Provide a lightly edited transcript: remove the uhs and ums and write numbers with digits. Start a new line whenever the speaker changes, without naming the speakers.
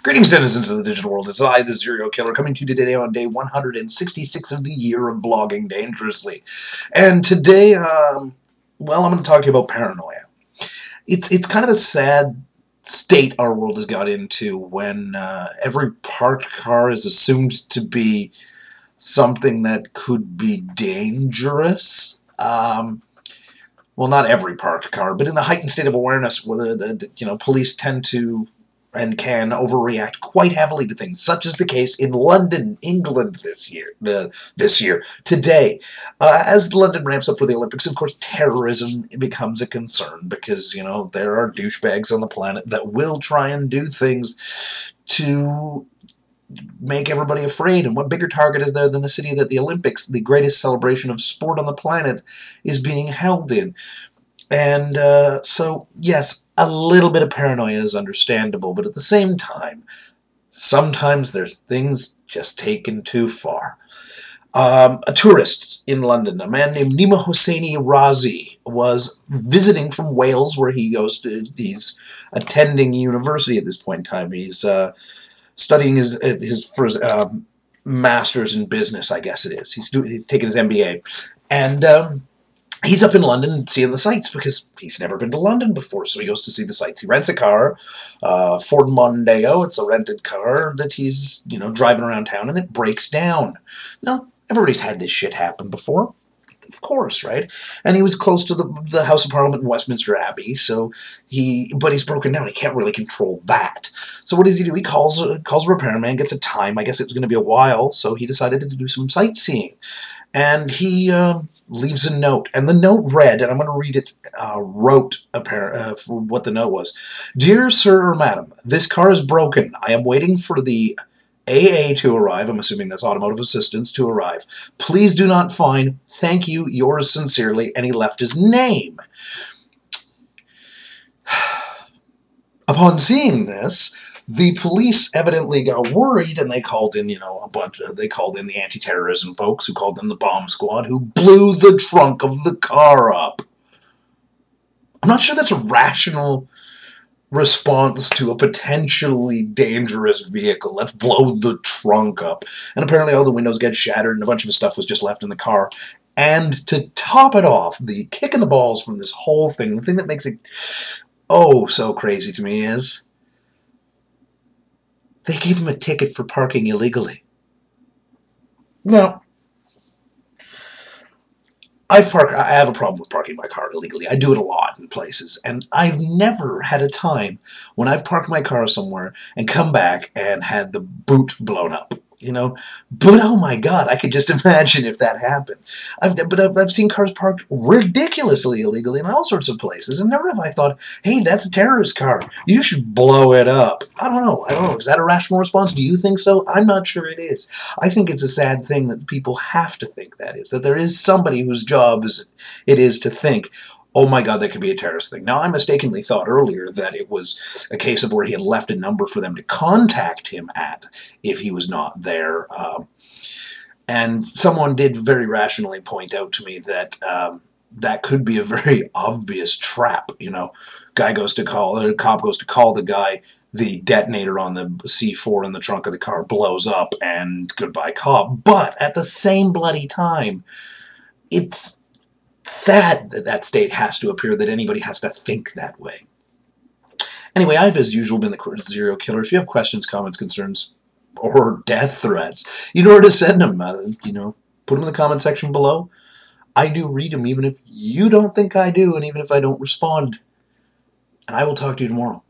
Greetings, denizens of the digital world. It's I, the serial killer, coming to you today on day 166 of the year of blogging dangerously. And today, well, I'm going to talk to you about paranoia. It's kind of a sad state our world has got into when every parked car is assumed to be something that could be dangerous. Well, not every parked car, but in the heightened state of awareness, where the police tend to and can overreact quite heavily to things, such as the case in London, England this year. Today. As London ramps up for the Olympics, of course, terrorism becomes a concern because, there are douchebags on the planet that will try and do things to make everybody afraid. And what bigger target is there than the city that the Olympics, the greatest celebration of sport on the planet, is being held in? And so, yes, a little bit of paranoia is understandable, but at the same time, sometimes there's things just taken too far. A tourist in London, a man named Nima Hosseini Razi, was visiting from Wales, where he's attending university at this point in time. He's studying his first master's in business, I guess it is. He's taking his MBA, and he's up in London seeing the sights because he's never been to London before, so he goes to see the sights. He rents a car, Ford Mondeo. It's a rented car that he's, driving around town, and it breaks down. Now, everybody's had this shit happen before, of course, right? And he was close to the House of Parliament in Westminster Abbey, but he's broken down. He can't really control that. So what does he do? He calls a repairman, gets a time. I guess it was going to be a while, so he decided to do some sightseeing. And he leaves a note, and the note read, and I'm going to read it, for what the note was. Dear Sir or Madam, this car is broken. I am waiting for the AA to arrive. I'm assuming that's automotive assistance to arrive. Please do not fine. Thank you. Yours sincerely. And he left his name. Upon seeing this, the police evidently got worried, and they called in, they called in the anti-terrorism folks, who called in the bomb squad, who blew the trunk of the car up. I'm not sure that's a rational response to a potentially dangerous vehicle. Let's blow the trunk up. And apparently all the windows get shattered, and a bunch of stuff was just left in the car. And to top it off, the kick in the balls from this whole thing, the thing that makes it so crazy to me is they gave him a ticket for parking illegally. Now, I have a problem with parking my car illegally. I do it a lot in places, and I've never had a time when I've parked my car somewhere and come back and had the boot blown up. But oh my God, I could just imagine if that happened. I've seen cars parked ridiculously illegally in all sorts of places, and never have I thought, hey, that's a terrorist car. You should blow it up. I don't know. Is that a rational response? Do you think so? I'm not sure it is. I think it's a sad thing that people have to think that is, that there is somebody whose job it is to think, oh my God, that could be a terrorist thing. Now, I mistakenly thought earlier that it was a case of where he had left a number for them to contact him at if he was not there. And someone did very rationally point out to me that that could be a very obvious trap. The cop goes to call the guy, the detonator on the C4 in the trunk of the car blows up, and goodbye cop. But at the same bloody time, it's sad that state has to appear, that anybody has to think that way. Anyway, I've, as usual, been the serial killer. If you have questions, comments, concerns, or death threats, you know where to send them. Put them in the comment section below. I do read them, even if you don't think I do, and even if I don't respond. And I will talk to you tomorrow.